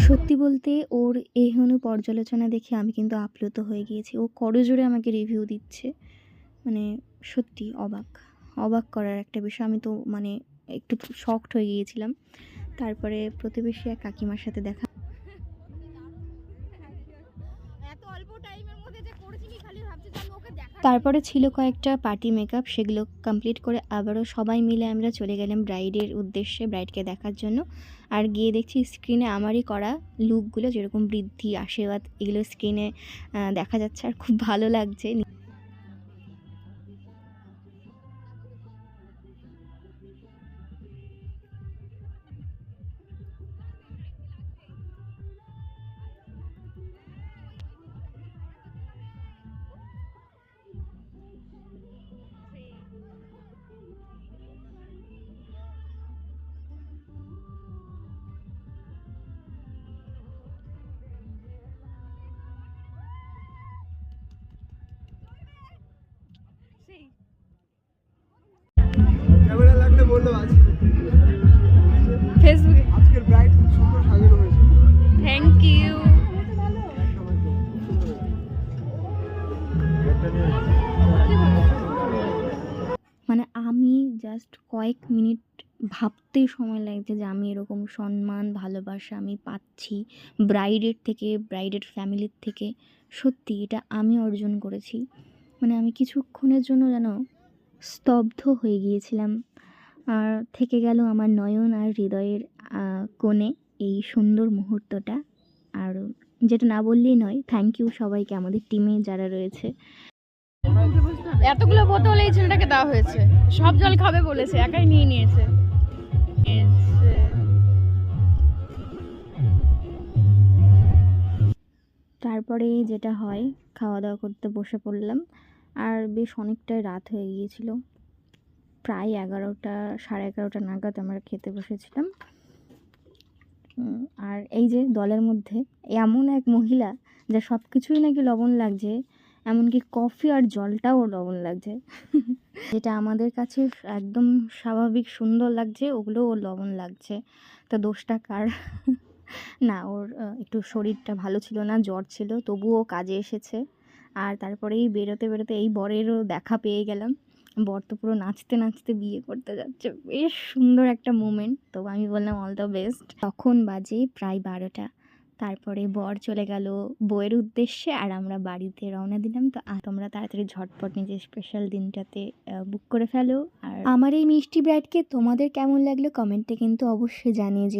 সত্যি বলতে ওর এহেন পর্যালোচনা দেখে আমি কিন্তু আপ্লুত হয়ে গিয়েছি। ও করজোড়ে আমাকে রিভিউ দিচ্ছে। মানে সত্যি অবাক, অবাক করার একটা বিষয়। আমি তো মানে একটু শকড হয়ে গিয়েছিলাম। তারপরে প্রতিবেশী এক কাকিমার সাথে দেখা। তারপরে ছিল কয়েকটা পার্টি মেকআপ, সেগুলো কমপ্লিট করে আবারও সবাই মিলে আমরা চলে গেলাম ব্রাইডের উদ্দেশ্যে, ব্রাইডকে দেখার জন্য। আর গিয়ে দেখছি স্ক্রিনে আমারই করা লুকগুলো, যেরকম বৃদ্ধি, আশীর্বাদ, এগুলো স্ক্রিনে দেখা যাচ্ছে আর খুব ভালো লাগছে। ক্যামেরা লাগলে বললো আজ ফেসবুকে। আজকের ব্রাইড খুব সুন্দর সাজানো হয়েছে। Thank you. মানে আমি জাস্ট কয়েক মিনিট ভাবতেই সময় লাগছে যে আমি এরকম সম্মান, ভালোবাসা আমি পাচ্ছি ব্রাইডের থেকে, ব্রাইডের ফ্যামিলির থেকে। সত্যি এটা আমি অর্জন করেছি। মানে আমি কিছুক্ষণের জন্য যেন স্তব্ধ হয়ে গিয়েছিলাম। আর থেকে গেল আমার নয়ন আর হৃদয়ের কোণে এই সুন্দর মুহূর্তটা। আর যেটা না বললেই নয়, থ্যাংক ইউ সবাইকে, আমাদের টিমে যারা রয়েছে। এতগুলো বোতল এই ছেলেটাকে দেওয়া হয়েছে, সব জল খাবে বলেছে, একাই নিয়ে নিয়েছে। তারপরে যেটা হয়, খাওয়া দাওয়া করতে বসে পড়লাম। আর বেশ অনেকটাই রাত হয়ে গিয়েছিল, প্রায় 11টা, 11:30 নাগাদ আমরা খেতে বসেছিলাম। আর এই যে দলের মধ্যে এমন এক মহিলা, যা সব কিছুই নাকি লবণ লাগছে, এমনকি কফি আর জলটাও লবণ লাগছে। যেটা আমাদের কাছে একদম স্বাভাবিক সুন্দর লাগছে, ওগুলো ওর লবণ লাগছে। তা দোষটা কার? না, ওর একটু শরীরটা ভালো ছিল না, জ্বর ছিল, তবুও কাজে এসেছে। আর তারপরেই বেরোতে বেরোতে এই বরেরও দেখা পেয়ে গেলাম। বর তো পুরো নাচতে নাচতে বিয়ে করতে যাচ্ছে, বেশ সুন্দর একটা মোমেন্ট। তো আমি বললাম অল দ্য বেস্ট। তখন বাজে প্রায় 12টা। তারপরে বর চলে গেল বউয়ের উদ্দেশ্যে, আর আমরা বাড়িতে রওনা দিলাম। তো তোমরা তাড়াতাড়ি ঝটপট নিজের স্পেশাল দিনটাতে বুক করে ফেলো। আর আমার এই মিষ্টি ব্রাইডকে তোমাদের কেমন লাগলো কমেন্টে কিন্তু অবশ্যই জানিয়ে যে